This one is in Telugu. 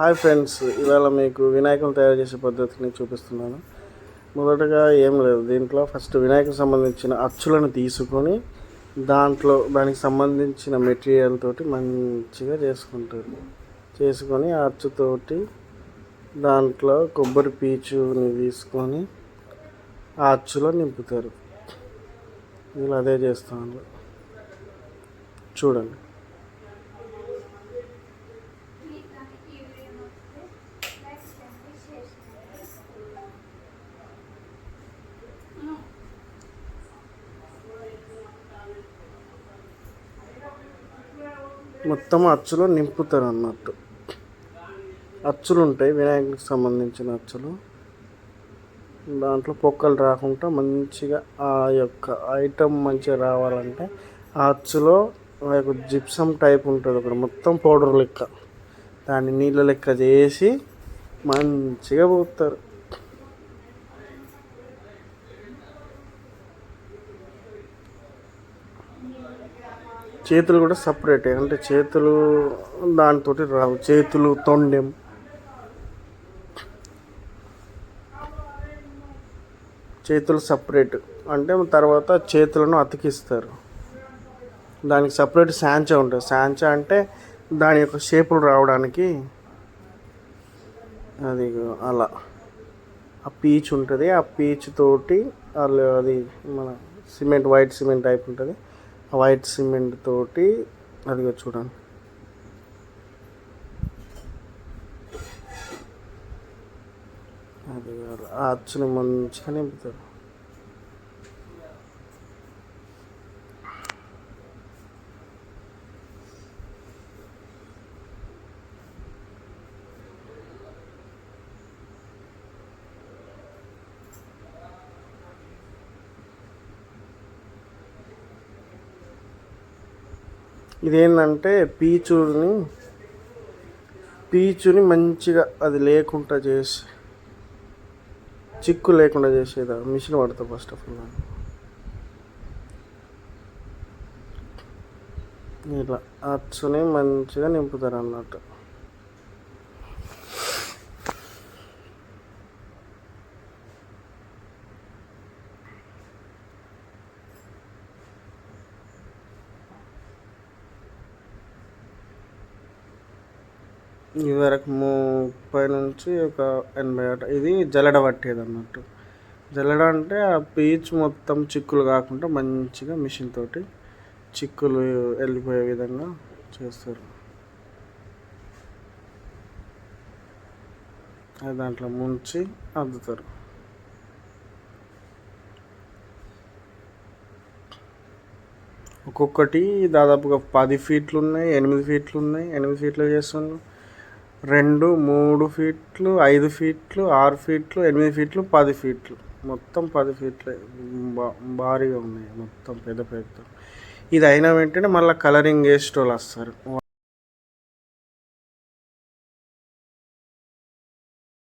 హాయ్ ఫ్రెండ్స్, ఇవాళ మీకు వినాయకులు తయారు చేసే పద్ధతిని చూపిస్తున్నాను. మొదటగా ఏం లేదు, దీంట్లో ఫస్ట్ వినాయకుడికి సంబంధించిన అచ్చులను తీసుకొని దానికి సంబంధించిన మెటీరియల్ తోటి మంచిగా చేసుకొని ఆ అచ్చుతోటి దాంట్లో కొబ్బరి పీచుని తీసుకొని ఆ అచ్చులో నింపుతారు. ఇలా అదే చేస్తాను, చూడండి. మొత్తం అచ్చులో నింపుతారు అన్నట్టు. అచ్చులు ఉంటాయి, వినాయకుడికి సంబంధించిన అచ్చులు. దాంట్లో పొక్కలు రాకుండా మంచిగా ఆ యొక్క ఐటమ్ మంచిగా రావాలంటే ఆ అచ్చులో ఆ యొక్క జిప్సమ్ టైప్ ఉంటుంది ఒకటి, మొత్తం పౌడర్ లెక్క. దాన్ని నీళ్ళ లెక్క చేసి మంచిగా పోస్తారు. చేతులు కూడా సపరేటే, అంటే చేతులు దాంతో రావు. చేతులు తొండెం, చేతులు సపరేట్. అంటే తర్వాత చేతులను అతికిస్తారు. దానికి సపరేట్ శాంచా ఉంటుంది. శాంచా అంటే దాని యొక్క షేపులు రావడానికి అది అలా ఆ పీచ్ ఉంటుంది. ఆ పీచ్ తోటి అది మన సిమెంట్, వైట్ సిమెంట్ టైప్ ఉంటుంది. ఆ వైట్ సిమెంట్ తోటి అదిగో చూడండి, అది ఆ అచ్చుని మంచిగా నింపుతారు. ఇదేంటంటే పీచుని మంచిగా అది లేకుండా చేసి, చిక్కు లేకుండా చేసేదా మిషన్ పడతా ఫస్ట్ ఆఫ్ ఆల్. ఇలా అచ్చుని మంచిగా నింపుతారు అన్నట్టు. ఇది వరకు 30 నుంచి ఒక 80 అట. ఇది జల్లెడ పట్టేది అన్నట్టు. జల్లెడ అంటే ఆ పీచు మొత్తం చిక్కులు కాకుండా మంచిగా మిషన్ తోటి చిక్కులు వెళ్ళిపోయే విధంగా చేస్తారు. అది దాంట్లో ముంచి అద్దుతారు. ఒక్కొక్కటి దాదాపుగా 10 ఫీట్లు ఉన్నాయి, 8 ఫీట్లు ఉన్నాయి. 8 ఫీట్లు చేస్తున్నాం, 2, 3 ఫీట్లు, 5 ఫీట్లు, 6 ఫీట్లు, 8 ఫీట్లు, 10 ఫీట్లు, మొత్తం 10 ఫీట్లు భారీగా ఉన్నాయి, మొత్తం పెద్ద పెద్ద. ఇది అయిన వెంటనే మళ్ళీ కలరింగ్ వేసేటోళ్ళు వస్తారు.